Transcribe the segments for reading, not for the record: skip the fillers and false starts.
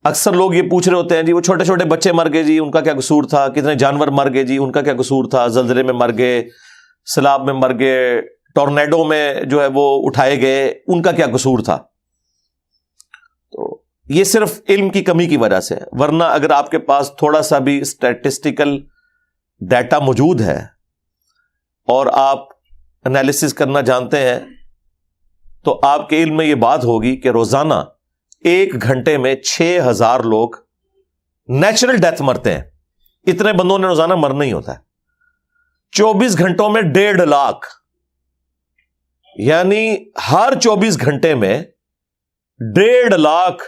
اکثر لوگ یہ پوچھ رہے ہوتے ہیں جی وہ چھوٹے چھوٹے بچے مر گئے جی ان کا کیا قصور تھا، کتنے جانور مر گئے جی ان کا کیا قصور تھا، زلزلے میں مر گئے، سیلاب میں مر گئے، ٹورنیڈو میں جو ہے وہ اٹھائے گئے، ان کا کیا قصور تھا. تو یہ صرف علم کی کمی کی وجہ سے، ورنہ اگر آپ کے پاس تھوڑا سا بھی اسٹیٹسٹیکل ڈیٹا موجود ہے اور آپ انالیسس کرنا جانتے ہیں تو آپ کے علم میں یہ بات ہوگی کہ روزانہ 1 گھنٹے میں 6000 لوگ نیچرل ڈیتھ مرتے ہیں. اتنے بندوں نے روزانہ مرنا ہی ہوتا ہے. 24 گھنٹوں میں 1.5 لاکھ، یعنی ہر 24 گھنٹے میں 1.5 لاکھ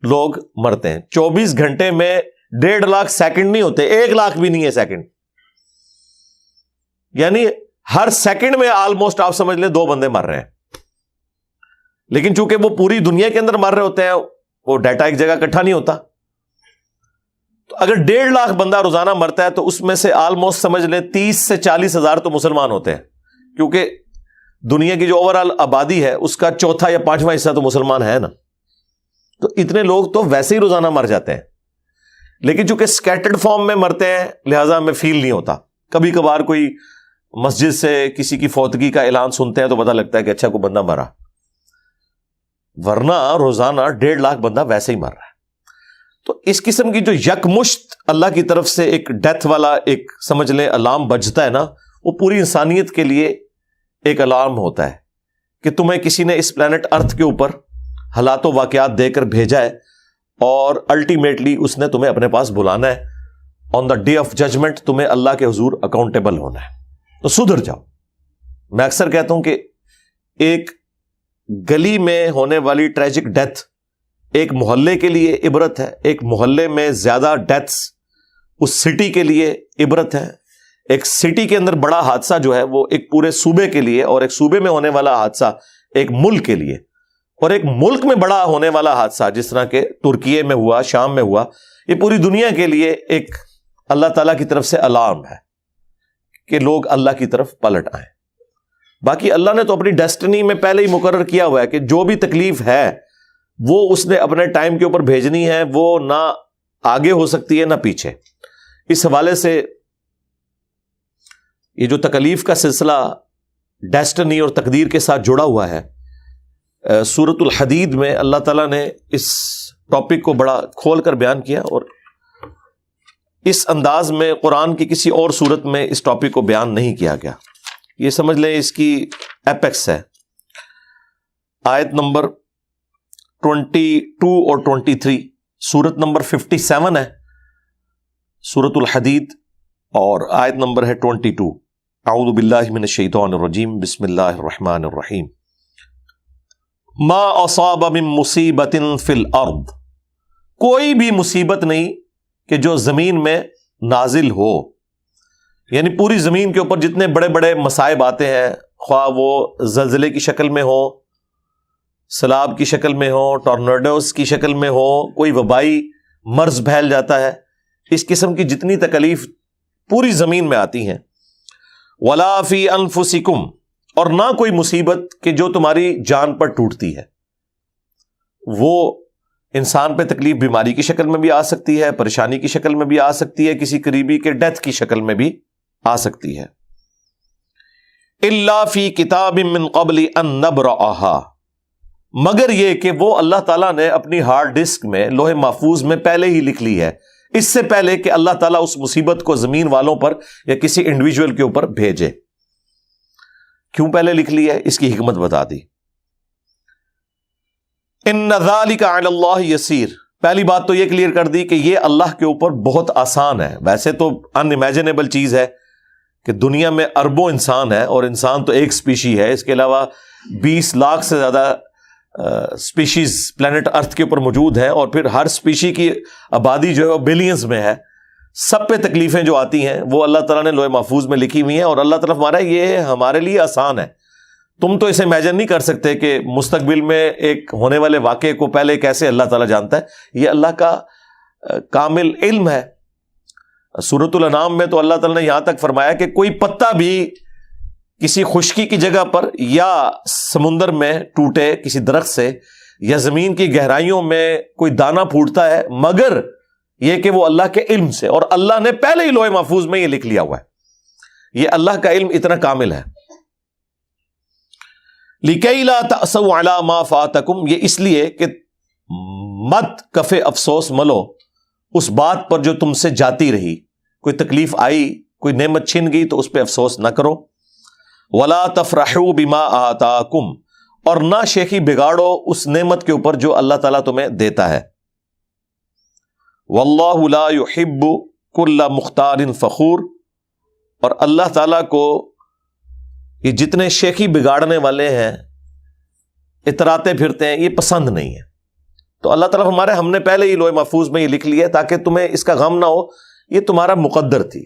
لوگ مرتے ہیں. 24 گھنٹے میں 1.5 لاکھ سیکنڈ نہیں ہوتے، 1 لاکھ بھی نہیں ہے سیکنڈ. یعنی ہر سیکنڈ میں آلموسٹ آپ سمجھ لیں 2 بندے مر رہے ہیں. لیکن چونکہ وہ پوری دنیا کے اندر مر رہے ہوتے ہیں، وہ ڈیٹا ایک جگہ اکٹھا نہیں ہوتا. تو اگر 1.5 لاکھ بندہ روزانہ مرتا ہے تو اس میں سے آلموسٹ سمجھ لیں 30 سے 40 ہزار تو مسلمان ہوتے ہیں، کیونکہ دنیا کی جو اوور آل آبادی ہے اس کا 4واں یا 5واں حصہ تو مسلمان ہے نا. تو اتنے لوگ تو ویسے ہی روزانہ مر جاتے ہیں، لیکن چونکہ اسکیٹرڈ فارم میں مرتے ہیں لہٰذا ہمیں فیل نہیں ہوتا. کبھی کبھار کوئی مسجد سے کسی کی فوتگی کا اعلان سنتے ہیں تو پتہ لگتا ہے کہ اچھا کوئی بندہ مرا، ورنہ روزانہ 1.5 لاکھ بندہ ویسے ہی مر رہا ہے. تو اس قسم کی جو یکمشت اللہ کی طرف سے ایک ڈیتھ والا ایک سمجھ لیں الارم بجتا ہے نا، وہ پوری انسانیت کے لیے ایک الارم ہوتا ہے کہ تمہیں کسی نے اس پلانٹ ارتھ کے اوپر حالات و واقعات دے کر بھیجا ہے اور الٹیمیٹلی اس نے تمہیں اپنے پاس بلانا ہے. آن دا ڈے آف ججمنٹ تمہیں اللہ کے حضور اکاؤنٹیبل ہونا ہے. تو سدھر جاؤ. میں اکثر کہتا ہوں کہ ایک گلی میں ہونے والی ٹریجک ڈیتھ ایک محلے کے لیے عبرت ہے، ایک محلے میں زیادہ ڈیتھس اس سٹی کے لیے عبرت ہے. ایک سٹی کے اندر بڑا حادثہ جو ہے وہ ایک پورے صوبے کے لیے، اور ایک صوبے میں ہونے والا حادثہ ایک ملک کے لیے، اور ایک ملک میں بڑا ہونے والا حادثہ جس طرح کہ ترکیے میں ہوا، شام میں ہوا، یہ پوری دنیا کے لیے ایک اللہ تعالیٰ کی طرف سے الارم ہے کہ لوگ اللہ کی طرف پلٹ آئیں. باقی اللہ نے تو اپنی ڈیسٹنی میں پہلے ہی مقرر کیا ہوا ہے کہ جو بھی تکلیف ہے وہ اس نے اپنے ٹائم کے اوپر بھیجنی ہے، وہ نہ آگے ہو سکتی ہے نہ پیچھے. اس حوالے سے یہ جو تکلیف کا سلسلہ ڈیسٹنی اور تقدیر کے ساتھ جڑا ہوا ہے، سورۃ الحدید میں اللہ تعالیٰ نے اس ٹاپک کو بڑا کھول کر بیان کیا، اور اس انداز میں قرآن کی کسی اور سورت میں اس ٹاپک کو بیان نہیں کیا گیا. یہ سمجھ لیں اس کی ایپیکس ہے. آیت نمبر 22 اور 23، سورت نمبر 57 ہے سورۃ الحدید، اور آیت نمبر ہے 22. اعوذ باللہ من الشیطان الرجیم، بسم اللہ الرحمن الرحیم. ما اصاب من مصیبت فی الارض، کوئی بھی مصیبت نہیں کہ جو زمین میں نازل ہو. یعنی پوری زمین کے اوپر جتنے بڑے بڑے مصائب آتے ہیں، خواہ وہ زلزلے کی شکل میں ہو، سیلاب کی شکل میں ہو، ٹورنیڈوز کی شکل میں ہو، کوئی وبائی مرض پھیل جاتا ہے، اس قسم کی جتنی تکلیف پوری زمین میں آتی ہیں. ولا فی انفسکم، اور نہ کوئی مصیبت کہ جو تمہاری جان پر ٹوٹتی ہے. وہ انسان پہ تکلیف بیماری کی شکل میں بھی آ سکتی ہے، پریشانی کی شکل میں بھی آ سکتی ہے، کسی قریبی کے ڈیتھ کی شکل میں بھی آ سکتی ہے. الا فی کتاب من قبل ان نبرأها، مگر یہ کہ وہ اللہ تعالیٰ نے اپنی ہارڈ ڈسک میں لوح محفوظ میں پہلے ہی لکھ لی ہے، اس سے پہلے کہ اللہ تعالیٰ اس مصیبت کو زمین والوں پر یا کسی انڈیویجول کے اوپر بھیجے. کیوں پہلے لکھ لی ہے؟ اس کی حکمت بتا دی. ان ذالک علی اللہ یسیر، پہلی بات تو یہ کلیئر کر دی کہ یہ اللہ کے اوپر بہت آسان ہے. ویسے تو ان امیجنیبل چیز ہے کہ دنیا میں اربوں انسان ہے، اور انسان تو ایک سپیشی ہے، اس کے علاوہ 20 لاکھ سے زیادہ سپیشیز پلانٹ ارتھ کے اوپر موجود ہیں، اور پھر ہر سپیشی کی آبادی جو ہے وہ بلینز میں ہے. سب پہ تکلیفیں جو آتی ہیں وہ اللہ تعالیٰ نے لوح محفوظ میں لکھی ہوئی ہیں، اور اللہ تعالیٰ ہمارا یہ ہمارے لیے آسان ہے. تم تو اسے امیجن نہیں کر سکتے کہ مستقبل میں ایک ہونے والے واقعے کو پہلے کیسے اللہ تعالیٰ جانتا ہے. یہ اللہ کا کامل علم ہے. سورۃ الانعام میں تو اللہ تعالیٰ نے یہاں تک فرمایا کہ کوئی پتا بھی کسی خشکی کی جگہ پر یا سمندر میں ٹوٹے کسی درخت سے یا زمین کی گہرائیوں میں کوئی دانہ پھوٹتا ہے مگر یہ کہ وہ اللہ کے علم سے، اور اللہ نے پہلے ہی لوح محفوظ میں یہ لکھ لیا ہوا ہے. یہ اللہ کا علم اتنا کامل ہے. لِكَيْ لَا تَأْسَوْا عَلَى مَا فَاتَكُمْ، یہ اس لیے کہ مت کف افسوس ملو اس بات پر جو تم سے جاتی رہی. کوئی تکلیف آئی، کوئی نعمت چھن گئی تو اس پہ افسوس نہ کرو. وَلَا تَفْرَحُوا بِمَا آتَاكُمْ، اور نہ شیخی بگاڑو اس نعمت کے اوپر جو اللہ تعالیٰ تمہیں دیتا ہے. وَاللَّهُ لَا يُحِبُّ كُلَّ مُخْتَالٍ فَخُورٍ، اور اللہ تعالیٰ کو یہ جتنے شیخی بگاڑنے والے ہیں، اتراتے پھرتے ہیں، یہ پسند نہیں ہے. تو اللہ تعالیٰ ہم نے پہلے ہی لوح محفوظ میں یہ لکھ لیا ہے تاکہ تمہیں اس کا غم نہ ہو، یہ تمہارا مقدر تھی.